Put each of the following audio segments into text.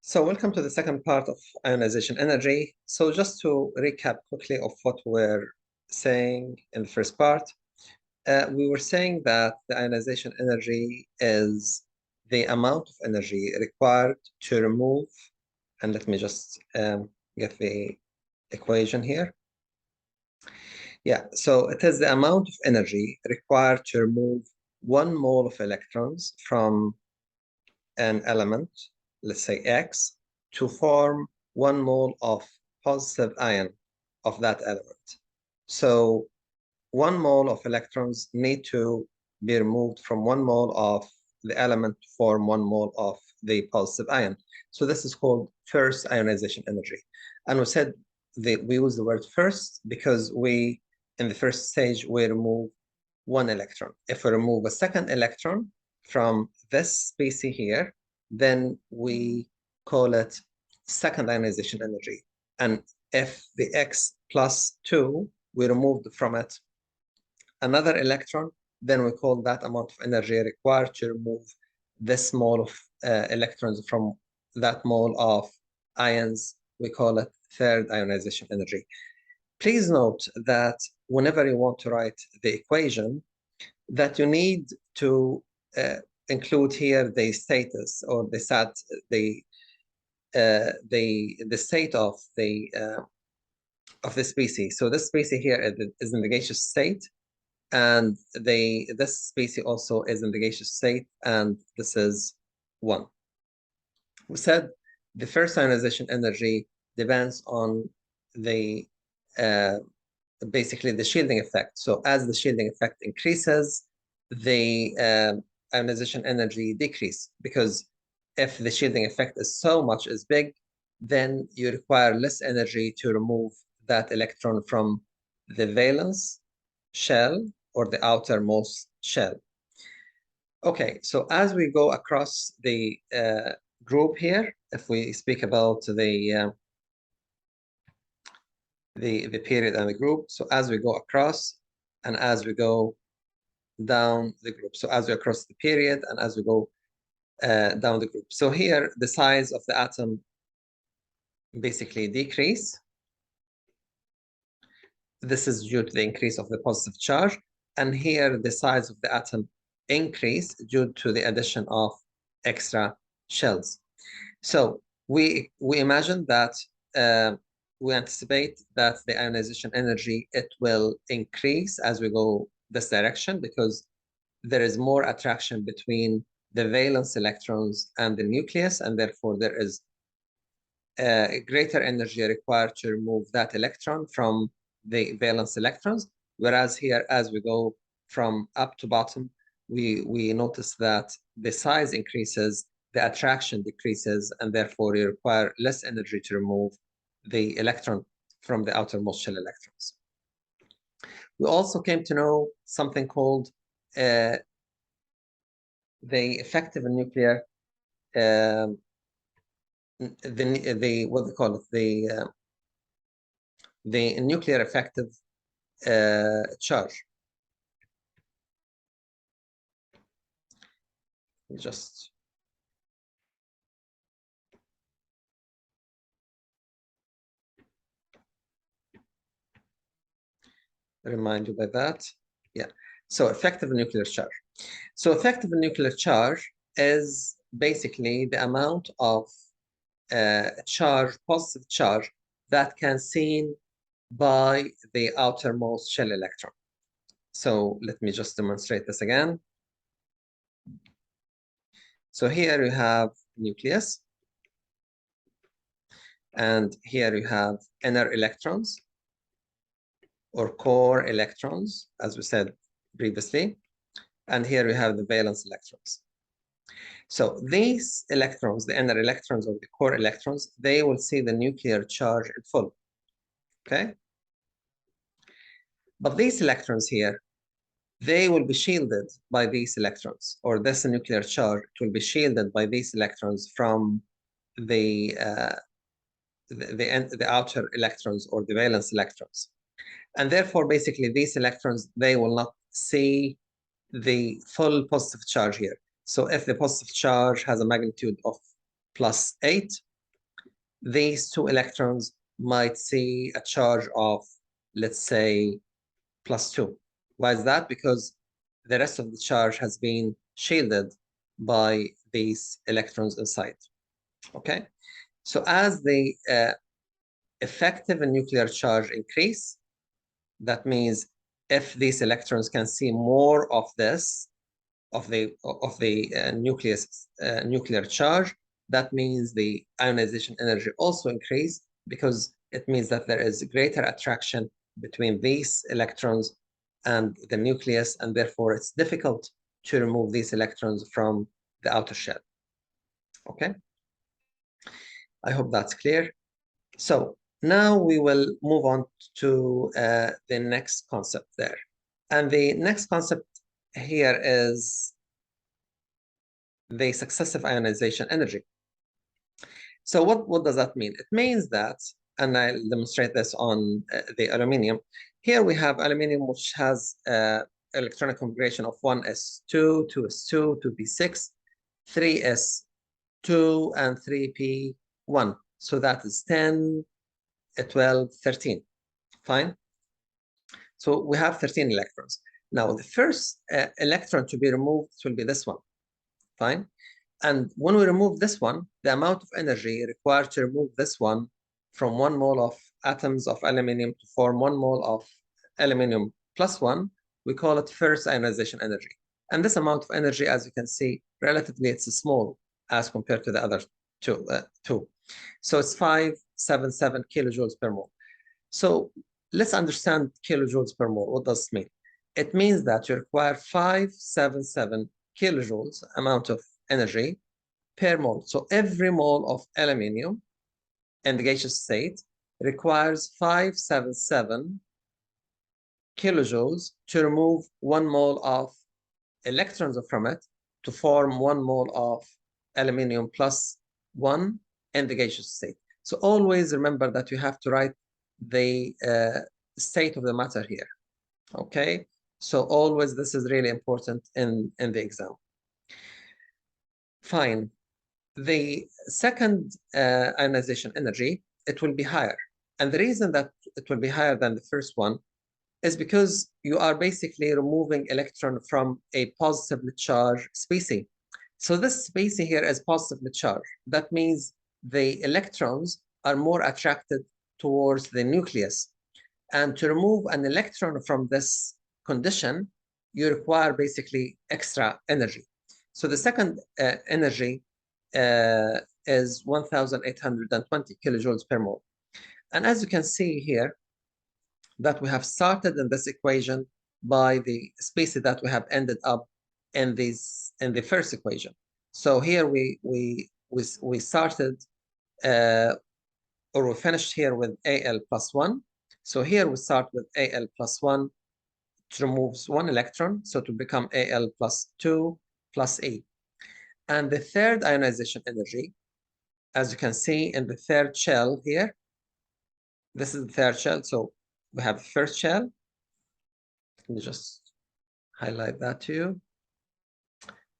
So welcome to the second part of ionization energy. So just to recap quickly of what we're saying in the first part, we were saying that the ionization energy is the amount of energy required to remove, and let me just get the equation here. Yeah, so it is the amount of energy required to remove 1 mole of electrons from an element, let's say X, to form 1 mole of positive ion of that element. So 1 mole of electrons need to be removed from 1 mole of the element to form 1 mole of the positive ion. So this is called first ionization energy. And we said that we use the word first because in the first stage, we remove 1 electron. If we remove a second electron from this species here, then we call it second ionization energy. And if the X plus 2, we removed from it another electron, then we call that amount of energy required to remove this mole of electrons from that mole of ions. We call it third ionization energy. Please note that whenever you want to write the equation, that you need to include here the status or the state of the species. So this species here is in the gaseous state, and this species also is in the gaseous state, and this is 1. We said the first ionization energy depends on the basically the shielding effect. So as the shielding effect increases, the ionization energy decrease, because if the shielding effect is so much as big, then you require less energy to remove that electron from the valence shell or the outermost shell. Okay, so as we go across the group here, if we speak about the period and the group, so as we go across and as we go down the group, so as we across the period and as we go down the group. So here, the size of the atom basically decrease. This is due to the increase of the positive charge. And here, the size of the atom increase due to the addition of extra shells. So we imagine that we anticipate that the ionization energy, it will increase as we go this direction, because there is more attraction between the valence electrons and the nucleus, and therefore there is greater energy required to remove that electron from the valence electrons. Whereas here, as we go from up to bottom, we notice that the size increases, the attraction decreases, and therefore you require less energy to remove the electron from the outermost shell electrons. We also came to know something called the effective nuclear, what they call it, the nuclear effective charge. Just remind you by that. Yeah. So effective nuclear charge. So effective nuclear charge is basically the amount of charge, positive charge, that can seen by the outermost shell electron. So let me just demonstrate this again. So here you have nucleus, and here you have inner electrons or core electrons, as we said previously, and here you have the valence electrons. So these electrons, the inner electrons or the core electrons, they will see the nuclear charge in full, okay? But these electrons here, they will be shielded by these electrons, or this nuclear charge, it will be shielded by these electrons from the outer electrons or the valence electrons. And therefore, basically, these electrons, they will not see the full positive charge here. So if the positive charge has a magnitude of +8, these two electrons might see a charge of, let's say, +2. Why is that? Because the rest of the charge has been shielded by these electrons inside. Okay, so as the effective and nuclear charge increase, that means if these electrons can see more of this, of the nuclear charge, that means the ionization energy also increase, because it means that there is greater attraction between these electrons and the nucleus, and therefore it's difficult to remove these electrons from the outer shell. Okay, I hope that's clear. So now we will move on to the next concept there. And the next concept here is the successive ionization energy. So what does that mean? It means that, and I'll demonstrate this on the aluminium. Here we have aluminium, which has electronic configuration of 1s2, 2s2, 2p6, 3s2, and 3p1. So that is 10, 12, 13. Fine. So we have 13 electrons. Now, the first electron to be removed will be this one. Fine. And when we remove this one, the amount of energy required to remove this one from 1 mole of atoms of aluminium to form 1 mole of aluminium +1, we call it first ionization energy. And this amount of energy, as you can see, relatively it's small as compared to the other two. So it's 577 kilojoules per mole. So let's understand kilojoules per mole. What does this mean? It means that you require 577 kilojoules amount of energy per mole. So every mole of aluminium in the gaseous state requires 577 kilojoules to remove 1 mole of electrons from it to form 1 mole of aluminium +1 in the gaseous state. So always remember that you have to write the state of the matter here. Okay, so always this is really important in the exam. Fine. The second ionization energy, it will be higher. And the reason that it will be higher than the first one is because you are basically removing electron from a positively charged species. So this species here is positively charged. That means the electrons are more attracted towards the nucleus. And to remove an electron from this condition, you require basically extra energy. So the second energy is 1,820 kilojoules per mole. And as you can see here, that we have started in this equation by the species that we have ended up in the first equation. So here we started or we finished here with Al +1. So here we start with Al +1, it removes 1 electron, so to become Al +2 +E. And the third ionization energy, as you can see in the third shell here, this is the third shell. So we have the first shell. Let me just highlight that to you.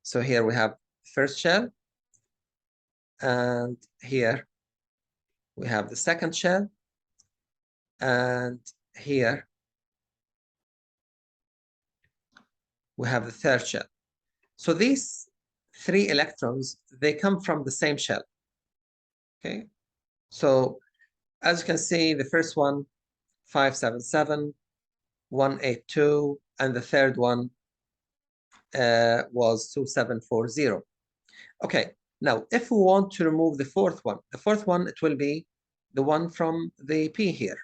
So here we have the first shell. And here we have the second shell. And here we have the third shell. So these 3 electrons, they come from the same shell. Okay. So as you can see, the first one, 577, 182, and the third one was 2740. Okay, now if we want to remove the fourth one, it will be the one from the P here.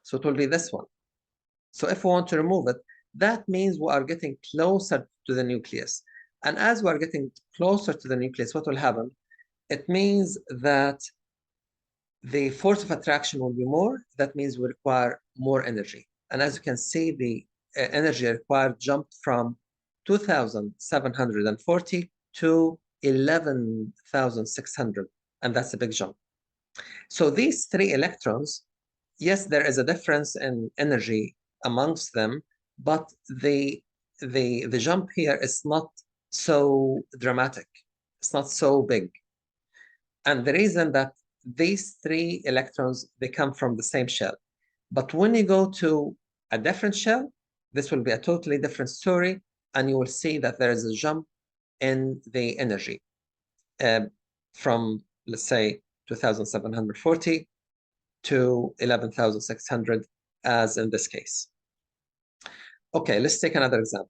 So it will be this one. So if we want to remove it, that means we are getting closer to the nucleus. And as we are getting closer to the nucleus, what will happen? It means that the force of attraction will be more. That means we require more energy. And as you can see, the energy required jumped from 2,740 to 11,600. And that's a big jump. So these 3 electrons, yes, there is a difference in energy amongst them, but the jump here is not so dramatic. It's not so big. And the reason that these three electrons, they come from the same shell. But when you go to a different shell, this will be a totally different story, and you will see that there is a jump in the energy from, let's say, 2,740 to 11,600, as in this case. Okay, let's take another example.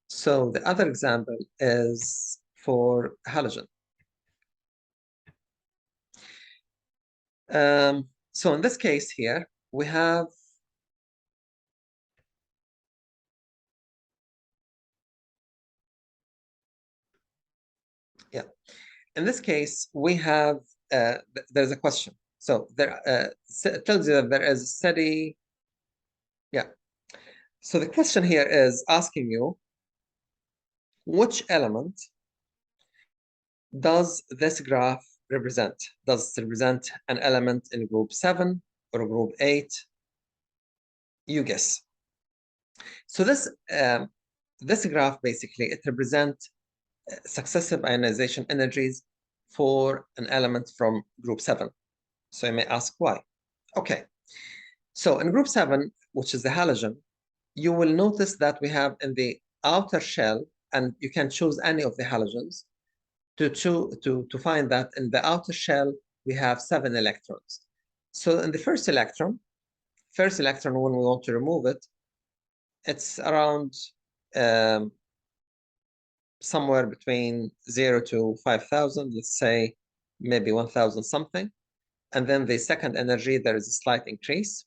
So the other example is for halogen. So in this case here, we have in this case, we have, there's a question. So there, it tells you that there is a steady, So the question here is asking you, which element does this graph represent? Does it represent an element in group 7 or group 8? You guess. So this graph, basically, it represents successive ionization energies for an element from group 7. So you may ask why. Okay. So in group 7, which is the halogen, you will notice that we have in the outer shell, and you can choose any of the halogens, to find that in the outer shell, we have 7 electrons. So in the first electron, when we want to remove it, it's around somewhere between 0 to 5,000, let's say maybe 1,000 something. And then the second energy, there is a slight increase.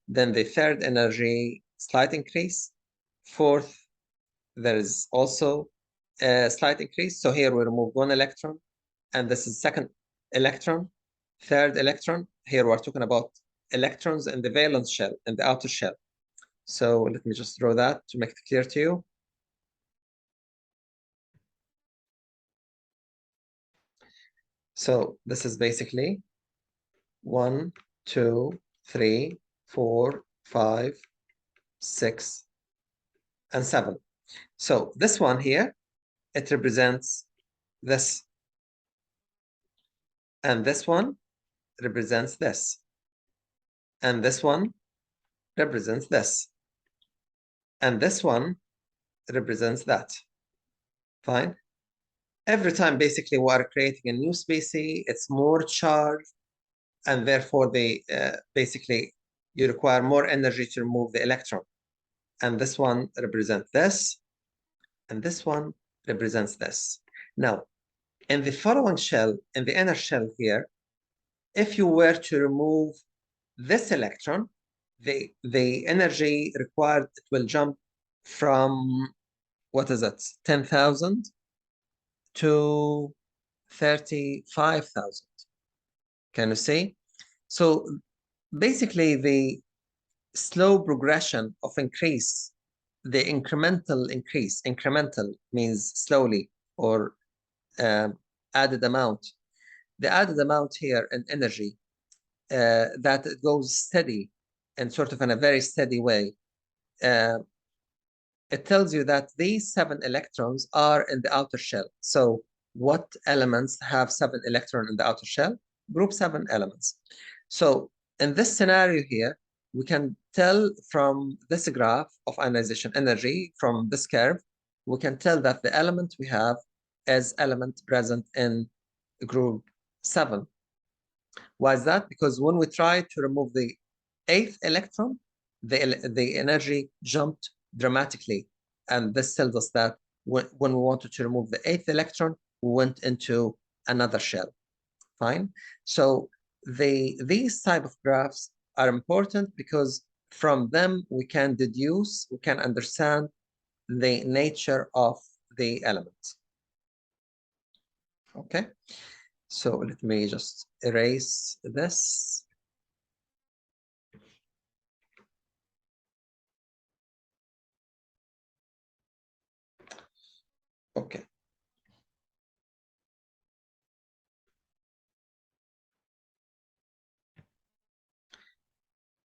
Then the third energy, slight increase. Fourth, there is also a slight increase. So here we remove 1 electron, and this is second electron, third electron. Here we're talking about electrons in the valence shell, in the outer shell. So let me just draw that to make it clear to you. So this is basically 1, 2, 3, 4, 5, 6, and 7. So this one here, it represents this. And this one represents this. And this one represents this. And this one represents that. Fine. Every time, basically, we are creating a new species, it's more charged, and therefore, basically, you require more energy to remove the electron. And this one represents this, and this one represents this. Now, in the following shell, in the inner shell here, if you were to remove this electron, the energy required, it will jump from, what is it, 10,000 to 35,000. Can you see? So basically, the slow progression of increase, the incremental increase, incremental means slowly, or added amount. The added amount here in energy, that it goes steady and sort of in a very steady way. It tells you that these 7 electrons are in the outer shell. So what elements have 7 electrons in the outer shell? Group 7 elements. So in this scenario here, we can tell from this graph of ionization energy, from this curve, we can tell that the element we have is element present in group 7. Why is that? Because when we try to remove the 8th electron, the energy jumped dramatically. And this tells us that when we wanted to remove the 8th electron, we went into another shell. Fine. So these type of graphs are important because from them we can deduce, we can understand the nature of the element. Okay. So let me just erase this. Okay.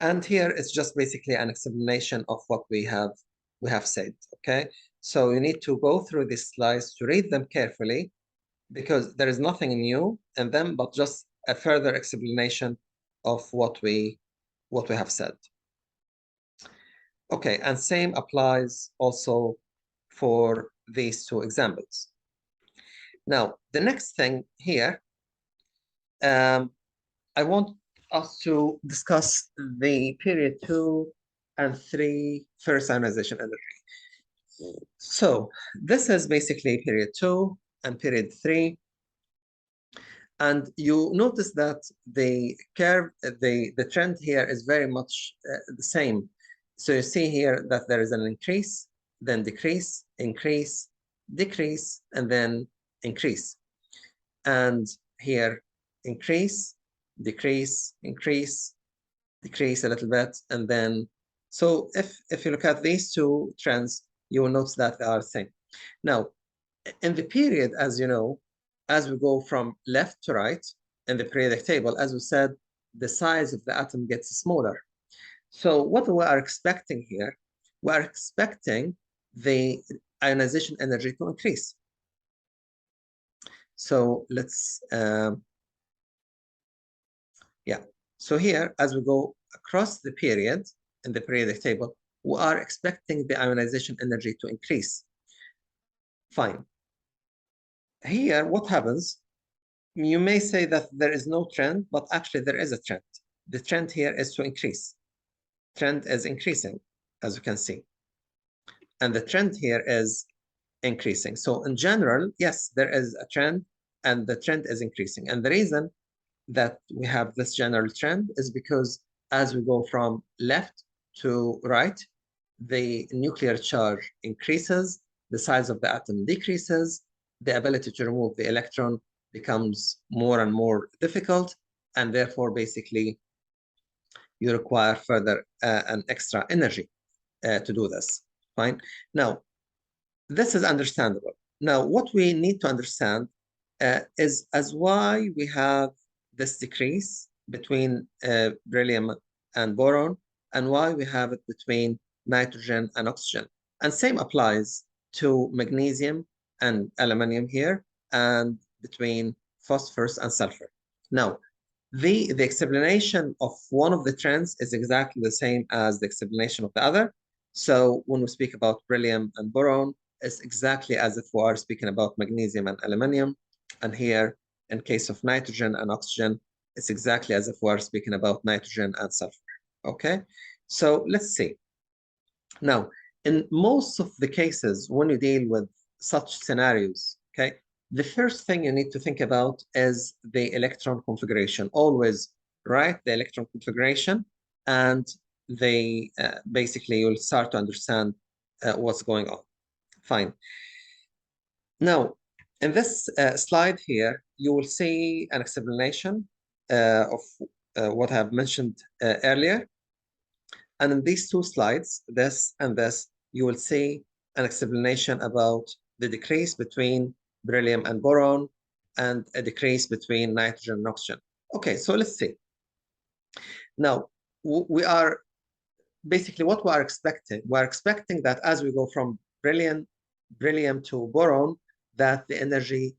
And here it's just basically an explanation of what we have we have said, okay? So you need to go through these slides to read them carefully because there is nothing new in them, but just a further explanation of what we have said. Okay, and same applies also for these two examples. Now, the next thing here, I want us to discuss the period 2 and 3 first ionization energy. So this is basically period 2 and period 3. And you notice that the curve, the trend here is very much the same. So you see here that there is an increase, then decrease, increase, decrease, and then increase. And here, increase, decrease, increase, decrease a little bit, and then, so if you look at these two trends, you will notice that they are the same. Now, in the period, as you know, as we go from left to right in the periodic table, as we said, the size of the atom gets smaller. So what we are expecting here, we are expecting the ionization energy to increase. So let's, yeah. So here, as we go across the period in the periodic table, we are expecting the ionization energy to increase. Fine. Here, what happens? You may say that there is no trend, but actually there is a trend. The trend here is to increase. Trend is increasing, as you can see. And the trend here is increasing. So in general, yes, there is a trend and the trend is increasing. And the reason that we have this general trend is because as we go from left to right, the nuclear charge increases, the size of the atom decreases, the ability to remove the electron becomes more and more difficult, and therefore basically you require further an extra energy to do this. Fine. Now, this is understandable. Now, what we need to understand is as why we have this decrease between beryllium and boron, and why we have it between nitrogen and oxygen. And same applies to magnesium and aluminum here, and between phosphorus and sulfur. Now, the explanation of one of the trends is exactly the same as the explanation of the other. So when we speak about beryllium and boron, it's exactly as if we are speaking about magnesium and aluminum. And here, in case of nitrogen and oxygen, it's exactly as if we are speaking about nitrogen and sulfur. Okay, so let's see. Now, in most of the cases, when you deal with such scenarios, okay, the first thing you need to think about is the electron configuration. Always write the electron configuration, and they basically you'll start to understand what's going on. Fine. Now, in this slide here, you will see an explanation of what I've mentioned earlier. And in these two slides, this and this, you will see an explanation about the decrease between beryllium and boron and a decrease between nitrogen and oxygen. Okay, so let's see. Now, we are basically what we are expecting. We are expecting that as we go from beryllium to boron, that the energy,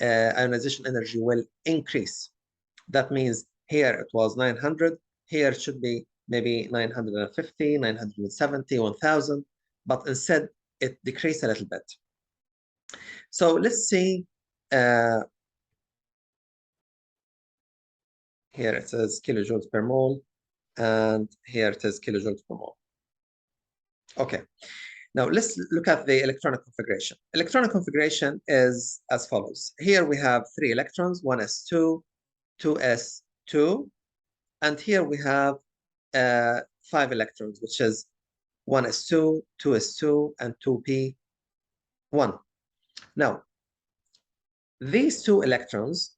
ionization energy will increase. That means here it was 900, here it should be maybe 950, 970, 1000, but instead it decreased a little bit. So let's see, here it says kilojoules per mole, and here it is kilojoules per mole. Okay, now let's look at the electronic configuration. Electronic configuration is as follows. Here we have 3 electrons, 1s2, 2s2, and here we have 5 electrons, which is 1s2, 2s2, and 2p1. Now, these 2 electrons,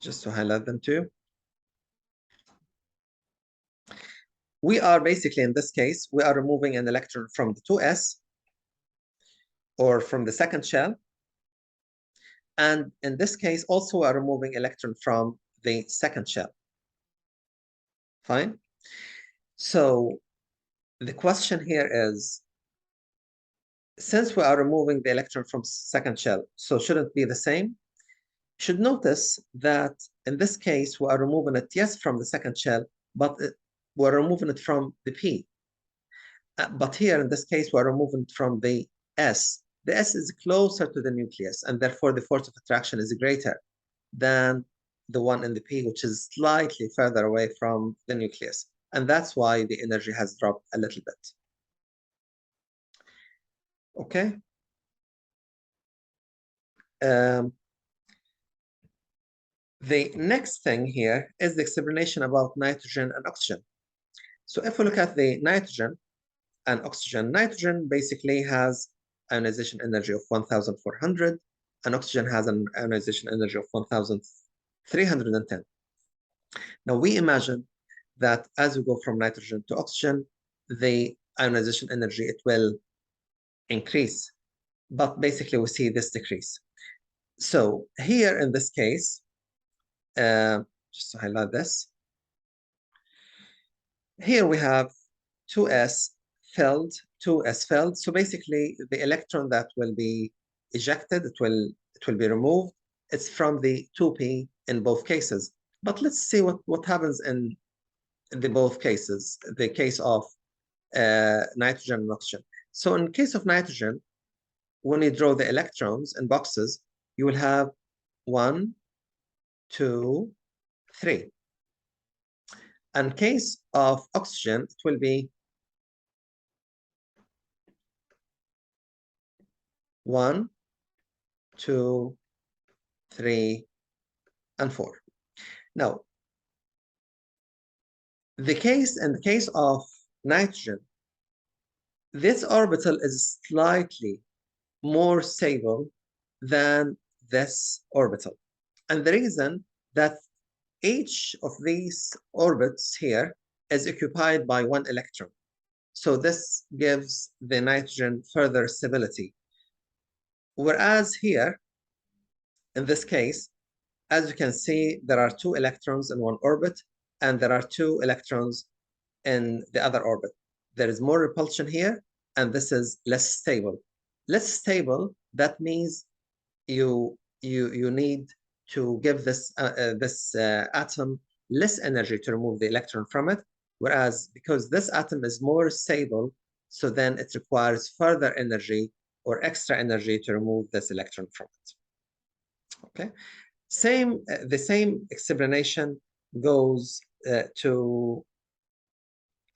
just to highlight them too, we are basically, in this case, we are removing an electron from the 2s, or from the second shell. And in this case, also we are removing electron from the second shell. Fine. So the question here is, since we are removing the electron from second shell, so shouldn't it be the same? Should notice that in this case, we are removing it, yes, from the second shell, but we're removing it from the P. But here, in this case, we're removing it from the S. The S is closer to the nucleus, and therefore the force of attraction is greater than the one in the P, which is slightly further away from the nucleus. And that's why the energy has dropped a little bit. Okay. The next thing here is the explanation about nitrogen and oxygen. So if we look at the nitrogen and oxygen, nitrogen basically has ionization energy of 1,400, and oxygen has an ionization energy of 1,310. Now we imagine that as we go from nitrogen to oxygen, the ionization energy, it will increase, but basically we see this decrease. So here in this case, just to highlight this, here we have 2s filled, 2s filled. So basically the electron that will be ejected, it will be removed. It's from the 2p in both cases. But let's see what happens in the both cases, the case of nitrogen and oxygen. So in case of nitrogen, when you draw the electrons in boxes, you will have 1, 2, 3. In case of oxygen, it will be 1, 2, 3, and 4. Now, in the case of nitrogen, this orbital is slightly more stable than this orbital. And the reason that each of these orbits here is occupied by one electron. So this gives the nitrogen further stability. Whereas here, in this case, as you can see, there are 2 electrons in one orbit, and there are 2 electrons in the other orbit. There is more repulsion here, and this is less stable. Less stable, that means you need to give this atom less energy to remove the electron from it, whereas because this atom is more stable, so then it requires further energy or extra energy to remove this electron from it. Okay, the same explanation goes to,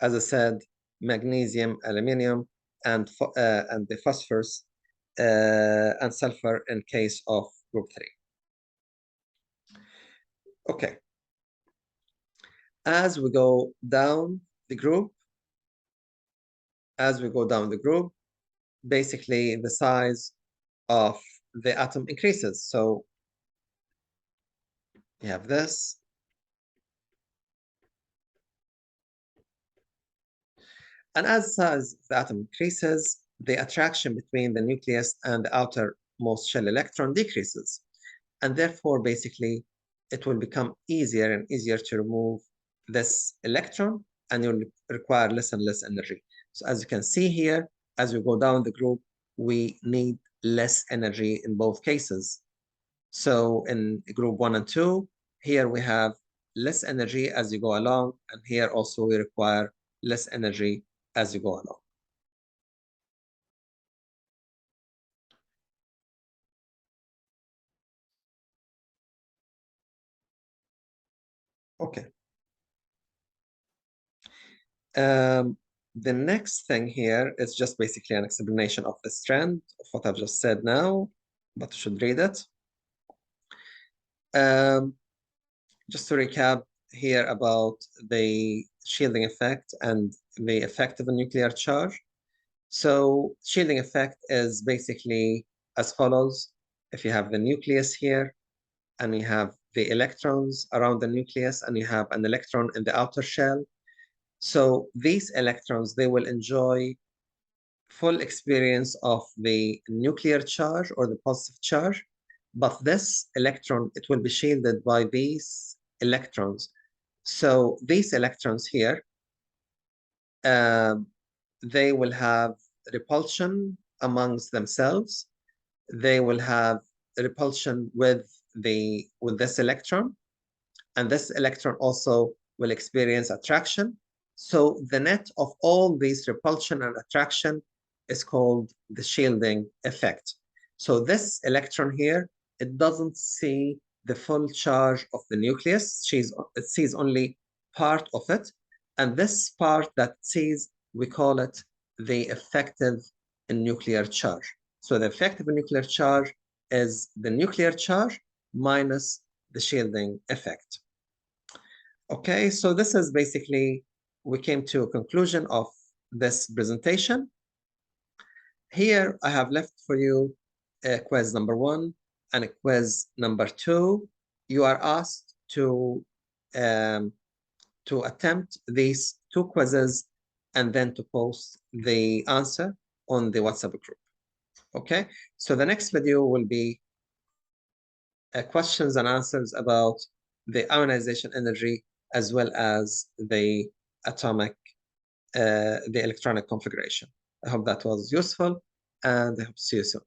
as I said, magnesium, aluminum, and the phosphorus and sulfur in case of group 3. Okay. As we go down the group, basically the size of the atom increases. So you have this. And as the size of the atom increases, the attraction between the nucleus and the outermost shell electron decreases. And therefore, basically, it will become easier and easier to remove this electron, and you'll require less and less energy. So as you can see here, as we go down the group, we need less energy in both cases. So in group 1 and 2, here we have less energy as you go along, and here also we require less energy as you go along. Okay. The next thing here is just basically an explanation of the strand of what I've just said now, but you should read it. Just to recap here about the shielding effect and the effect of a nuclear charge. So shielding effect is basically as follows. If you have the nucleus here, and you have the electrons around the nucleus, and you have an electron in the outer shell, so these electrons, they will enjoy full experience of the nuclear charge or the positive charge, but this electron, it will be shielded by these electrons. So these electrons here, they will have repulsion amongst themselves. They will have repulsion with this electron, and this electron also will experience attraction. So the net of all these repulsion and attraction is called the shielding effect. So this electron here, it doesn't see the full charge of the nucleus. It sees only part of it. And this part that it sees, we call it the effective nuclear charge. So the effective nuclear charge is the nuclear charge minus the shielding effect. Okay, so this is basically, we came to a conclusion of this presentation. Here I have left for you quiz number 1 and quiz number 2. You are asked to attempt these 2 quizzes and then to post the answer on the WhatsApp group. Okay, so the next video will be questions and answers about the ionization energy as well as the atomic, the electronic configuration. I hope that was useful, and I hope to see you soon.